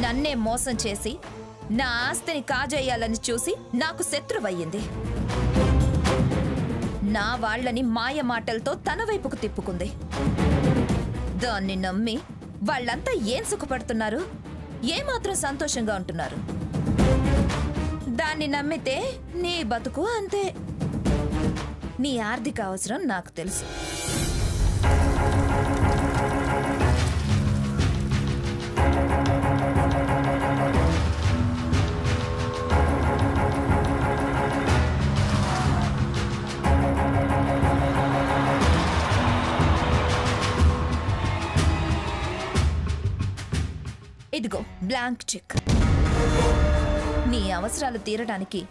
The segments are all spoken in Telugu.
నన్నే మోసం చేసి నా ఆస్తిని కాజేయాలని చూసి నాకు శత్రువయ్యింది. నా వాళ్ళని మాయ మాటలతో తన వైపుకు తిప్పుకుంది. దాన్ని నమ్మి వాళ్ళంతా ఏం సుఖపడుతున్నారు, ఏమాత్రం సంతోషంగా ఉంటున్నారు? దాన్ని నమ్మితే నీ బతుకు అంతే. నీ ఆర్థిక అవసరం నాకు తెలుసు. ఇదిగో బ్లాంక్ చెక్. నీ అవసరాలు తీరడానికి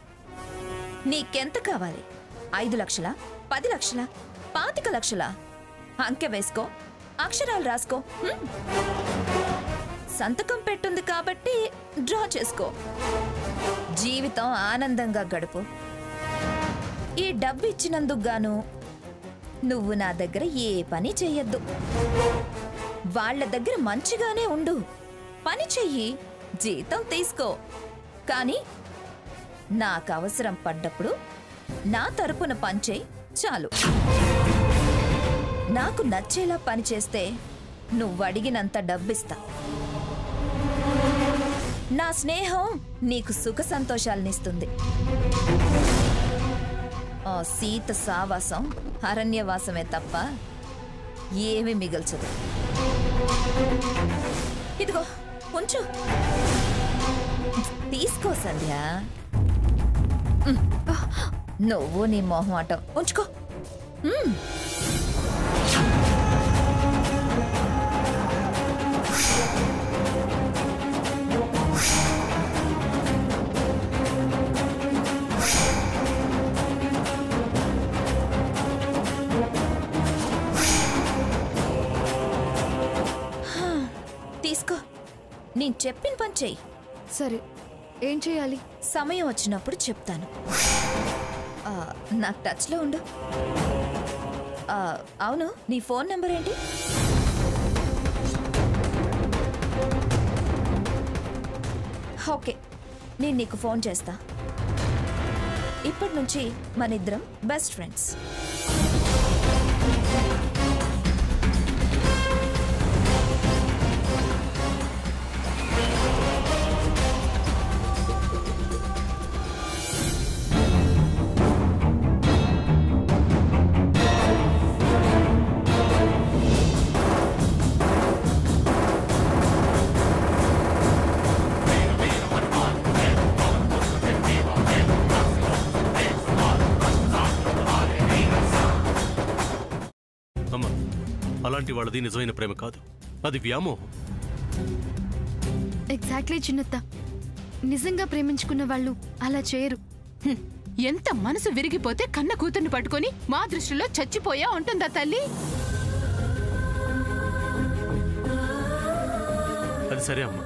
నీకెంత కావాలి? 5 లక్షలా, 10 లక్షలా, 25 లక్షలా? అంకె వేసుకో, అక్షరాలు రాసుకో. సంతకం పెట్టుంది కాబట్టి డ్రా చేసుకో. జీవితం ఆనందంగా గడుపు. ఈ డబ్బు ఇచ్చినందుకు గాను నువ్వు నా దగ్గర ఏ పని చెయ్యొద్దు. వాళ్ళ దగ్గర మంచిగానే ఉండు, పని చెయ్యి, జీతం తీసుకో. కానీ నాకు అవసరం పడ్డప్పుడు నా తరపున పనిచేయి చాలు. నాకు నచ్చేలా పనిచేస్తే నువ్వు అడిగినంత డబ్బిస్తా. నా స్నేహం నీకు సుఖ సంతోషాలనిస్తుంది. ఆ సీత సావాసం అరణ్యవాసమే తప్ప ఏమీ మిగల్చదు. ఇదిగో ఉంచు. తీసుకో సంధ్య. నువ్వు నీ మొహమాటం ఉంచుకో. తీసుకో. నేను చెప్పిన పని చెయ్యి. సరే, ఏం చేయాలి? సమయం వచ్చినప్పుడు చెప్తాను. నాకు టచ్లో ఉండు. అవును, నీ ఫోన్ నెంబర్ ఏంటి? ఓకే, నేను నీకు ఫోన్ చేస్తా. ఇప్పటి నుంచి మనిద్దరం బెస్ట్ ఫ్రెండ్స్. అలాంటి వాళ్ళది నిజమైన ప్రేమ కాదు, అది వ్యామోహం. ఎగ్జాక్ట్లీ చిన్నత్త. నిజంగా ప్రేమించుకున్న వాళ్ళు అలా చేయరు. ఎంత మనసు విరిగిపోతే కన్న కూతుర్ని పట్టుకొని మా దృష్టిలో చచ్చిపోయా ఉంటుందా తల్లి? అది సరే అమ్మా,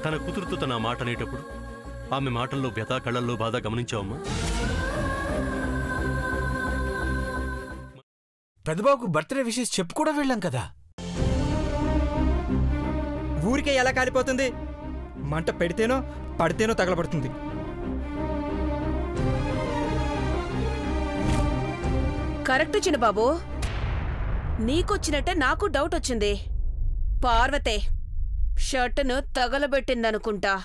తన కూతురుతో తన మాట అనేటప్పుడు ఆమె మాటల్లో వ్యథ, కళ్ళల్లో బాధ గమనించావమ్మా? పెద్దబాబుకు బర్త్డే విషెస్ చెప్పు కూడా వెళ్ళాం కదా. ఊరికే ఎలా కాలిపోతుంది? మంట పెడితేనో పడితేనో తగలబడుతుంది. కరెక్ట్ చిన్నబాబు. నీకొచ్చినట్టే నాకు డౌట్ వచ్చింది. పార్వతే షర్టును తగలబెట్టిందనుకుంటా.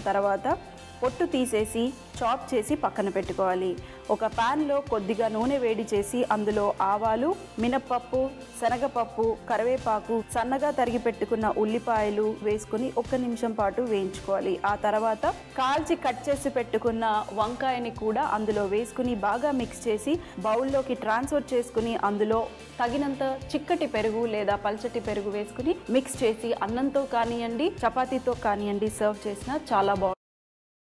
తర్వాత పొట్టు తీసేసి చాప్ చేసి పక్కన పెట్టుకోవాలి. ఒక ప్యాన్లో కొద్దిగా నూనె వేడి చేసి అందులో ఆవాలు, మినప్పప్పు, శనగపప్పు, కరివేపాకు, సన్నగా తరిగి పెట్టుకున్న ఉల్లిపాయలు వేసుకుని 1 నిమిషం పాటు వేయించుకోవాలి. ఆ తర్వాత కాల్చి కట్ చేసి పెట్టుకున్న వంకాయని కూడా అందులో వేసుకుని బాగా మిక్స్ చేసి బౌల్లోకి ట్రాన్స్ఫర్ చేసుకుని అందులో తగినంత చిక్కటి పెరుగు లేదా పల్చటి పెరుగు వేసుకుని మిక్స్ చేసి అన్నంతో కానివ్వండి, చపాతీతో కానివ్వండి సర్వ్ చేసినా చాలా బాగుంటుంది.